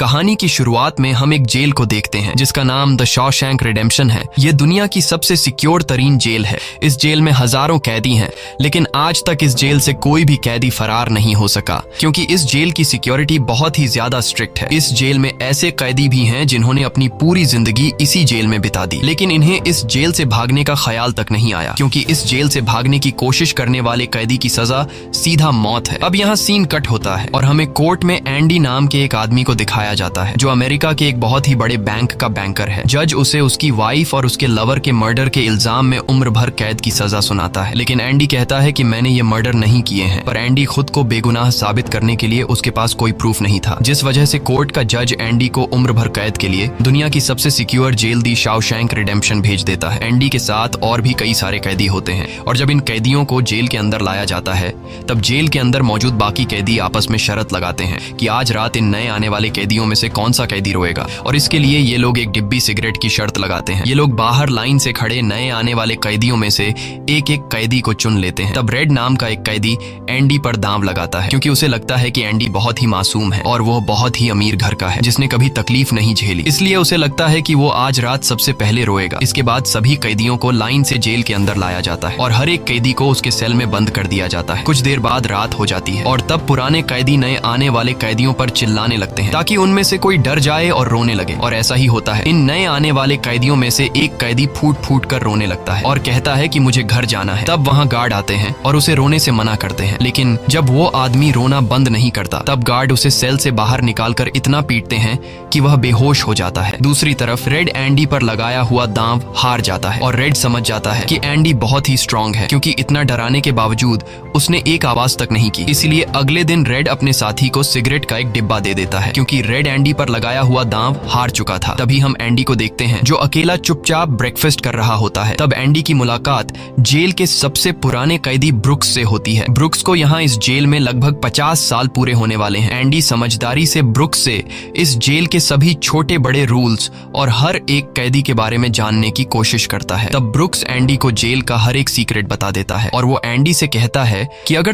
कहानी की शुरुआत में हम एक जेल को देखते हैं जिसका नाम द शॉशैंक रिडेम्पशन है। ये दुनिया की सबसे सिक्योर तरीन जेल है। इस जेल में हजारों कैदी हैं, लेकिन आज तक इस जेल से कोई भी कैदी फरार नहीं हो सका क्योंकि इस जेल की सिक्योरिटी बहुत ही ज्यादा स्ट्रिक्ट है। इस जेल में ऐसे कैदी भी हैं जिन्होंने अपनी पूरी जिंदगी इसी जेल में बिता दी, लेकिन इन्हें इस जेल से भागने का ख्याल तक नहीं आया क्योंकि इस जेल से भागने की कोशिश करने वाले कैदी की सजा सीधा मौत है। अब यहाँ सीन कट होता है और हमें कोर्ट में एंडी नाम के एक आदमी को दिखाया जाता है जो अमेरिका के एक बहुत ही बड़े बैंक का बैंकर है। जज उसे उसकी वाइफ और उसके लवर के मर्डर के इल्जाम में उम्र भर कैद की सजा सुनाता है, लेकिन एंडी कहता है कि मैंने ये मर्डर नहीं किए हैं। पर एंडी खुद को बेगुनाह साबित करने के लिए उसके पास कोई प्रूफ नहीं था, जिस वजह से कोर्ट का जज एंडी को उम्र भर कैद के लिए दुनिया की सबसे सिक्योर जेल दी शॉशैंक रिडेम्पशन भेज देता है। एंडी के साथ और भी कई सारे कैदी होते हैं और जब इन कैदियों को जेल के अंदर लाया जाता है तब जेल के अंदर मौजूद बाकी कैदी आपस में शर्त लगाते हैं कि आज रात इन नए आने वाले कैदियों में से कौन सा कैदी रोएगा, और इसके लिए ये लोग एक डिब्बी सिगरेट की शर्त लगाते हैं। ये लोग बाहर लाइन से खड़े नए आने वाले कैदियों में से एक एक कैदी को चुन लेते हैं। तब रेड नाम का एक कैदी एंडी पर दांव लगाता है क्योंकि उसे लगता है कि एंडी बहुत ही मासूम है और वो बहुत ही अमीर घर का है जिसने कभी तकलीफ नहीं झेली, इसलिए उसे लगता है कि वो आज रात सबसे पहले रोएगा। इसके बाद सभी कैदियों को लाइन से जेल के अंदर लाया जाता है और हर एक कैदी को उसके सेल में बंद कर दिया जाता है। कुछ देर बाद रात हो जाती है और तब पुराने कैदी नए आने वाले कैदियों पर चिल्लाने लगते हैं ताकि उनमें से कोई डर जाए और रोने लगे, और ऐसा ही होता है। इन नए आने वाले कैदियों में से एक कैदी फूट फूट कर रोने लगता है और कहता है कि मुझे घर जाना है। तब वहाँ गार्ड आते हैं और उसे रोने से मना करते हैं, लेकिन जब वो आदमी रोना बंद नहीं करता तब गार्ड उसे सेल से बाहर निकालकर इतना पीटते हैं कि वह बेहोश हो जाता है। दूसरी तरफ रेड एंडी पर लगाया हुआ दांव हार जाता है और रेड समझ जाता है कि एंडी बहुत ही स्ट्रांग है क्योंकि इतना डराने के बावजूद उसने एक आवाज तक नहीं की। इसलिए अगले दिन रेड अपने साथी को सिगरेट का एक डिब्बा दे देता है क्योंकि रेड एंडी पर लगाया हुआ दांव हार चुका था। तभी हम एंडी को देखते हैं जो अकेला चुपचाप ब्रेकफास्ट कर रहा होता है। तब एंडी की मुलाकात जेल के सबसे पुराने कैदी ब्रुक्स से होती है। ब्रुक्स को यहाँ इस जेल में लगभग 50 साल पूरे होने वाले हैं। एंडी समझदारी से ब्रुक्स से इस जेल के सभी छोटे बड़े रूल्स और हर एक कैदी के बारे में जानने की कोशिश करता है। तब ब्रुक्स एंडी को जेल का हर एक सीक्रेट बता देता है और वो एंडी से कहता है कि अगर